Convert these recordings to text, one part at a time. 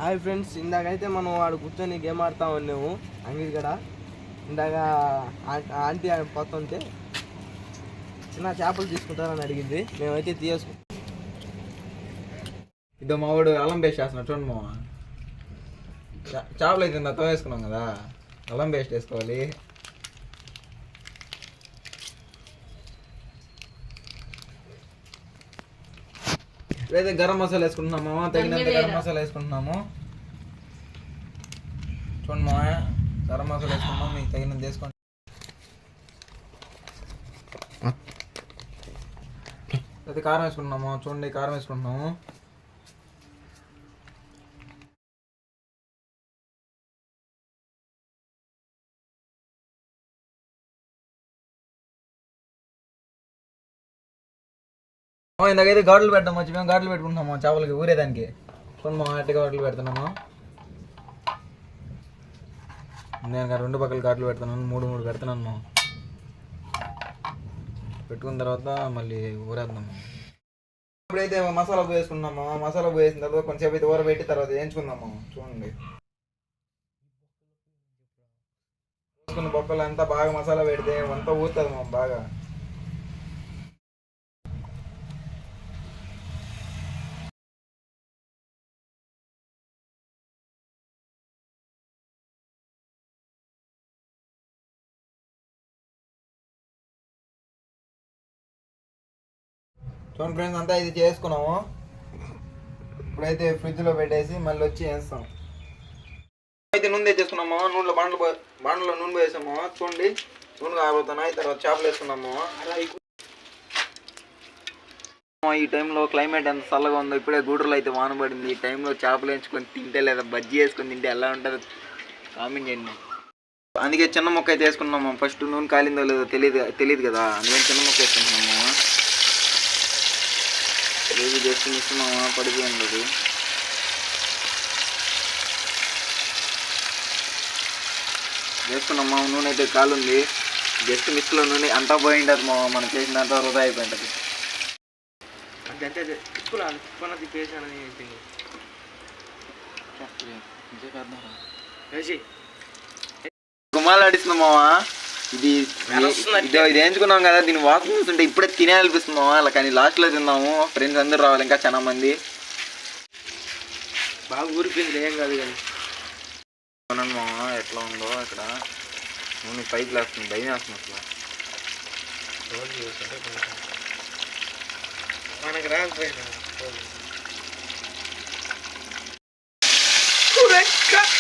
Hi friends, ఇందాకైతే మనం వాడు కూర్చొని గేమ్ ఆడుతూ ఉన్నాము అంగిడి కూడా. ఇందాక ఆంటీ పోతుంటే చిన్న చేపలు తీసుకుంటారని అడిగింది, మేమైతే తీసుకుంటాం. ఇదో మావాడు అల్లం పేస్ట్ వేస్తున్నాడు చూడండి మావ. చేపలు అయితే ఇంత వేసుకున్నాం కదా, అల్లం పేస్ట్ వేసుకోవాలి. ఇప్పుడైతే గరం మసాలా వేసుకుంటున్నాము, తగినంత గరం మసాలా వేసుకుంటున్నాము. చూడండి మా గరం మసాలా వేసుకున్నాము, మీకు తగినంత వేసుకోండి. అయితే కారం వేసుకుంటున్నాము, చూడండి కారం వేసుకుంటున్నాము. ఇందాకైతే గాడులు పెడతాం, మేము గాడులు పెట్టుకుంటున్నాము చేపలకి ఊరేదానికి. చూడండి మా అట్టి గాడులు పెడుతున్నాము. నేను 2 పక్కల గాడులు పెడుతున్నాను, 3 పెడుతున్నాను. పెట్టుకున్న తర్వాత మళ్ళీ ఊరేద్దాము. ఇప్పుడైతే మసాలా వేసుకున్నాము, మసాలా వేసిన తర్వాత కొంచెంసేపు అయితే ఊరబెట్టి తర్వాత వేయించుకుందాము. చూడండి వేసుకున్న బొక్కలు అంతా బాగా మసాలా పెడితే అంతా ఊరుతుంది మా బాగా. చూడండి ఫ్రెండ్స్, అంతా ఇది చేసుకున్నాము. ఇప్పుడైతే ఫ్రిడ్జ్లో పెట్టేసి మళ్ళీ వచ్చి వేస్తాం. అయితే నూనె తెచ్చేసుకున్నాము, బాండ్లో నూనె వేసాము. చూడండి నూనె కాబోతున్నాయి. తర్వాత చేపలు వేసుకున్నాము. ఈ టైంలో క్లైమేట్ ఎంత చల్లగా ఉందో, ఇప్పుడే గూడూరులో అయితే వాన పడింది. ఈ టైంలో చేపలు వేసుకొని తింటే లేదా బజ్జీ వేసుకొని తింటే ఎలా ఉంటుందో కామెంట్ చేయండి. అందుకే చిన్న ముక్క అయితే వేసుకున్నాము. ఫస్ట్ నూనె కాలిందో లేదో తెలియదు కదా, అందుకని చిన్న ముక్క వేసుకుంటున్నాము. రోజు జస్ట్ మిస్తున్నామా పడిపోయింది అది. వేసుకున్నామా, నూనె అయితే కాలుంది. జస్ట్ మిస్లో నూనె అంతా పోయిండదు మా, మనం చేసినంత వృధా అయిపోయింది. గుమ్మాలు ఆడిస్తున్నామా. ఇది వేయించుకున్నాం కదా, దీన్ని వాసన చూస్తుంటే ఇప్పుడే తినేయాలనిపిస్తున్నాము అలా, కానీ లాస్ట్లో తిన్నాము. ఫ్రెండ్స్ అందరూ రావాలి, ఇంకా చాలా మంది. బాగా ఊరిపోయింది, ఏం కాదు కానీ. చూడండి మామ ఎట్లా ఉందో ఇక్కడ నూనె పైకి లేస్తుంది, భయం వేస్తుంది అసలు. మనకి రాకపోయినా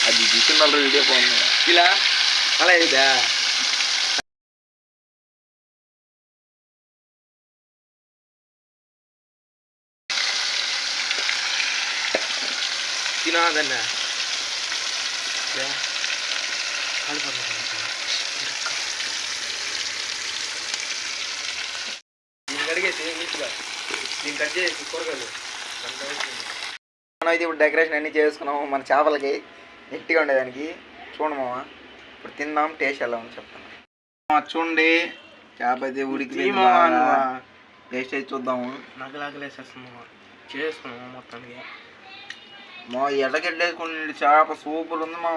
అది తీసుకున్న వీడియో బాగుంది ఇలా అలా ఇదా. తినదన్న దీన్ని కడిగేసి నీట్గా దీన్ని కట్ చేసి కూరగాయలు. మనం అయితే ఇప్పుడు డెకరేషన్ అన్నీ చేసుకున్నాము మన చేపలకి గట్టిగా ఉండేదానికి. చూడండి మామ, ఇప్పుడు తిందాం, టేస్ట్ ఎలా ఉంది చెప్తాను. చూడండి చేప అయితే ఉడికి టేస్ట్ అయితే చూద్దాము. నగలాగలేసేస్తున్నాము, చేసుకున్నాము మొత్తానికి. మా ఎడగెట్లేసుకుని చేప సూపర్ ఉంది మా.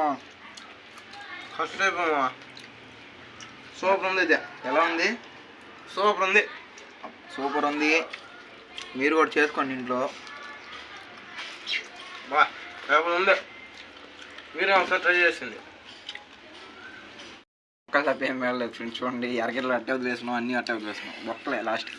ఫస్ట్ టైప్ మా సూపర్ ఉంది. ఇది ఎలా ఉంది? సూపర్ ఉంది, సూపర్ ఉంది. మీరు కూడా చేసుకోండి ఇంట్లో. బా సూపర్ ఉంది. మీరు ఒకసారి ట్రై చేసింది. ఒక్క తప్ప ఏం వెళ్ళలేదు ఫ్రెండ్స్. చూడండి ఎరగెట్లు అట్టే వదిలేసినాం, అన్నీ అట్టే వదిలేసినాం. ఒక్కలే లాస్ట్.